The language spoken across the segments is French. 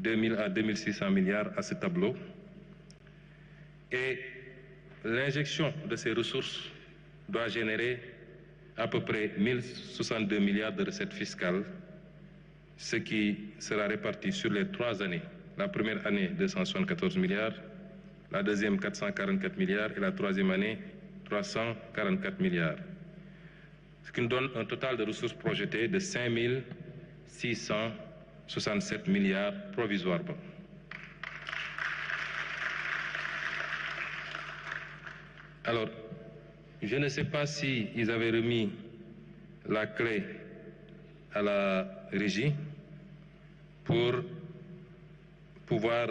2000 à 2600 milliards à ce tableau. Et l'injection de ces ressources doit générer à peu près 1062 milliards de recettes fiscales, ce qui sera réparti sur les 3 années. La première année, 274 milliards, la deuxième, 444 milliards et la troisième année, 344 milliards. Ce qui nous donne un total de ressources projetées de 5 667 milliards provisoirement. Alors, je ne sais pas si ils avaient remis la clé à la régie pour pouvoir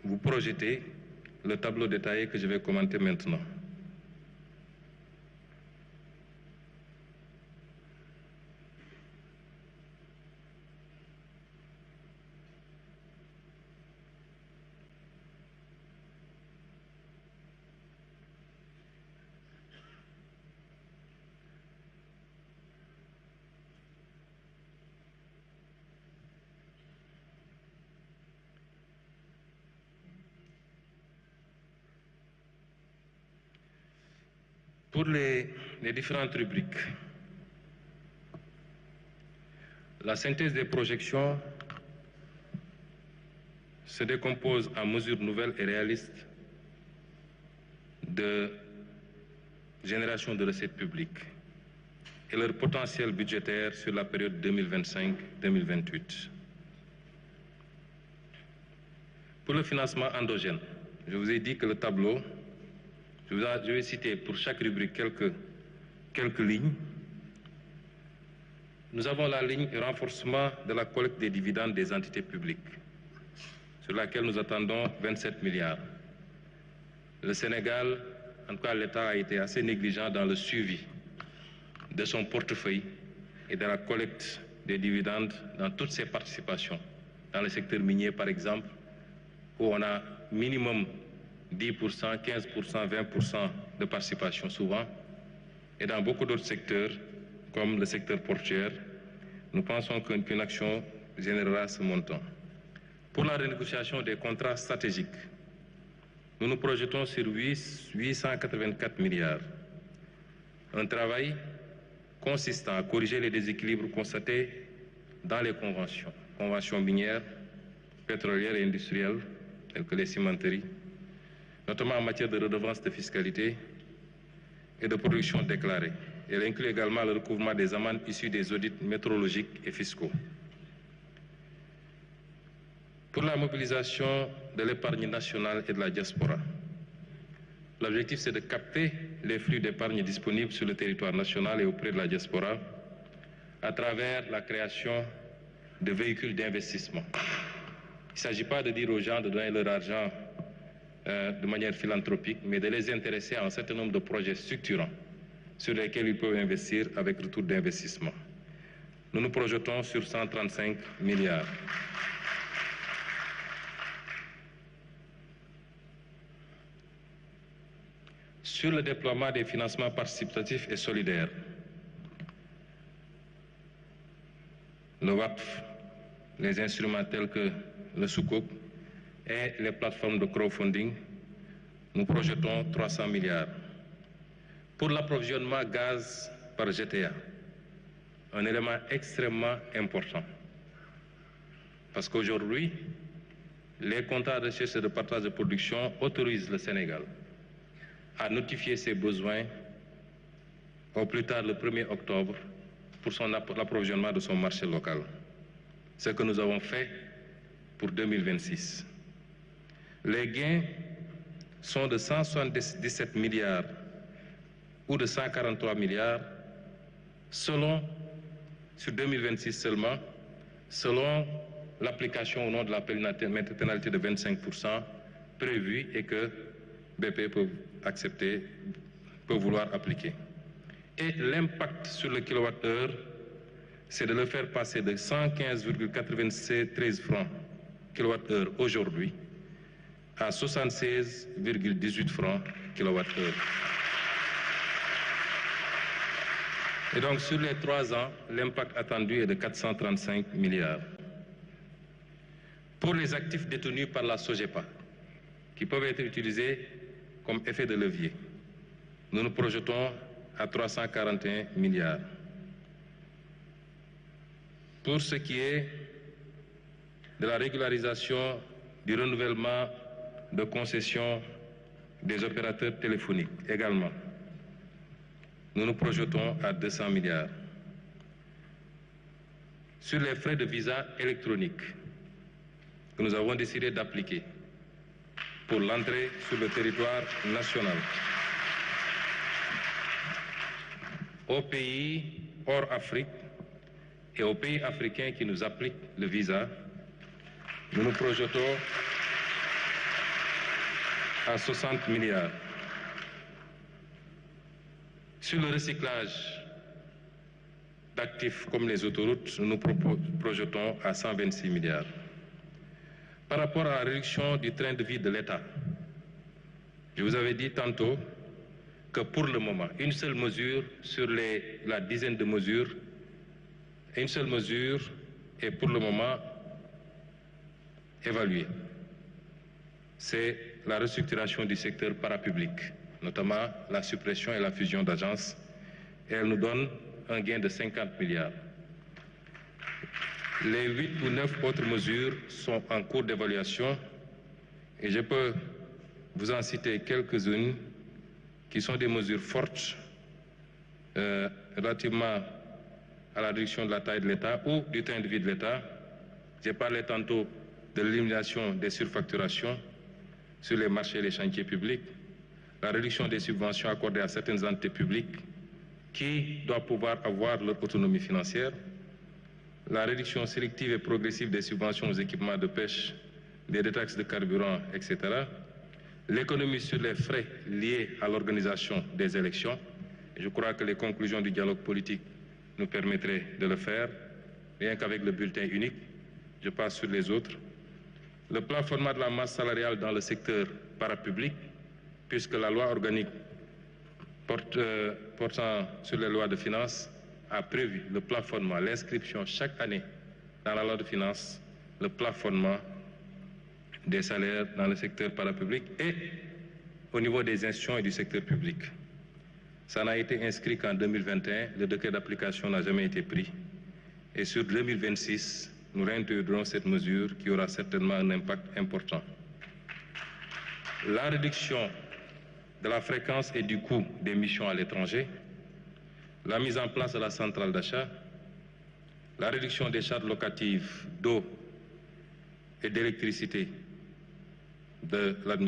vous projeter le tableau détaillé que je vais commenter maintenant. Pour les différentes rubriques, la synthèse des projections se décompose en mesures nouvelles et réalistes de génération de recettes publiques et leur potentiel budgétaire sur la période 2025-2028. Pour le financement endogène, je vous ai dit que le tableau, je vais citer pour chaque rubrique quelques lignes. Nous avons la ligne renforcement de la collecte des dividendes des entités publiques, sur laquelle nous attendons 27 milliards. Le Sénégal, en tout cas l'État, a été assez négligent dans le suivi de son portefeuille et de la collecte des dividendes dans toutes ses participations. Dans le secteur minier, par exemple, où on a minimum 10%, 15%, 20% de participation souvent. Et dans beaucoup d'autres secteurs, comme le secteur portuaire, nous pensons qu'une action générera ce montant. Pour la renégociation des contrats stratégiques, nous nous projetons sur 884 milliards. Un travail consistant à corriger les déséquilibres constatés dans les conventions minières, pétrolières et industrielles, telles que les cimenteries, notamment en matière de redevances de fiscalité et de production déclarée. Elle inclut également le recouvrement des amendes issues des audits métrologiques et fiscaux. Pour la mobilisation de l'épargne nationale et de la diaspora, l'objectif c'est de capter les flux d'épargne disponibles sur le territoire national et auprès de la diaspora à travers la création de véhicules d'investissement. Il ne s'agit pas de dire aux gens de donner leur argent de manière philanthropique, mais de les intéresser à un certain nombre de projets structurants sur lesquels ils peuvent investir avec retour d'investissement. Nous nous projetons sur 135 milliards. Sur le déploiement des financements participatifs et solidaires, le WACF, les instruments tels que le Soukouk et les plateformes de crowdfunding, nous projetons 300 milliards. Pour l'approvisionnement gaz par GTA, un élément extrêmement important. Parce qu'aujourd'hui, les contrats de recherche et de partage de production autorisent le Sénégal à notifier ses besoins au plus tard le 1er octobre pour l'approvisionnement de son marché local. Ce que nous avons fait pour 2026. Les gains sont de 177 milliards ou de 143 milliards sur 2026 seulement, selon l'application au nom de la pénalité de 25% prévue et que BP peut vouloir appliquer. Et l'impact sur le kilowattheure, c'est de le faire passer de 115,93 francs kilowattheure aujourd'hui à 76,18 francs kilowattheure. Et donc sur les 3 ans, l'impact attendu est de 435 milliards. Pour les actifs détenus par la SOGEPA, qui peuvent être utilisés comme effet de levier, nous nous projetons à 341 milliards. Pour ce qui est de la régularisation du renouvellement de concessions des opérateurs téléphoniques également, nous nous projetons à 200 milliards. Sur les frais de visa électronique que nous avons décidé d'appliquer pour l'entrée sur le territoire national aux pays hors Afrique et aux pays africains qui nous appliquent le visa, nous nous projetons à 60 milliards. Sur le recyclage d'actifs comme les autoroutes, nous nous projetons à 126 milliards. Par rapport à la réduction du train de vie de l'État, je vous avais dit tantôt que pour le moment, une seule mesure sur la dizaine de mesures, une seule mesure est pour le moment évaluée. C'est la restructuration du secteur parapublic, notamment la suppression et la fusion d'agences, et elle nous donne un gain de 50 milliards. Les 8 ou 9 autres mesures sont en cours d'évaluation et je peux vous en citer quelques-unes qui sont des mesures fortes relativement à la réduction de la taille de l'État ou du train de vie de l'État. J'ai parlé tantôt de l'élimination des surfacturations sur les marchés et les chantiers publics, la réduction des subventions accordées à certaines entités publiques qui doivent pouvoir avoir leur autonomie financière, la réduction sélective et progressive des subventions aux équipements de pêche, des détaxes de carburant, etc., l'économie sur les frais liés à l'organisation des élections. Et je crois que les conclusions du dialogue politique nous permettraient de le faire, rien qu'avec le bulletin unique. Je passe sur les autres. Le plafonnement de la masse salariale dans le secteur parapublic, puisque la loi organique portant sur les lois de finances a prévu le plafonnement, l'inscription chaque année dans la loi de finances, le plafonnement des salaires dans le secteur parapublic et au niveau des institutions et du secteur public. Ça n'a été inscrit qu'en 2021, le décret d'application n'a jamais été pris. Et sur 2026, nous réintégrerons cette mesure qui aura certainement un impact important. La réduction de la fréquence et du coût des missions à l'étranger, la mise en place de la centrale d'achat, la réduction des charges locatives d'eau et d'électricité de l'administration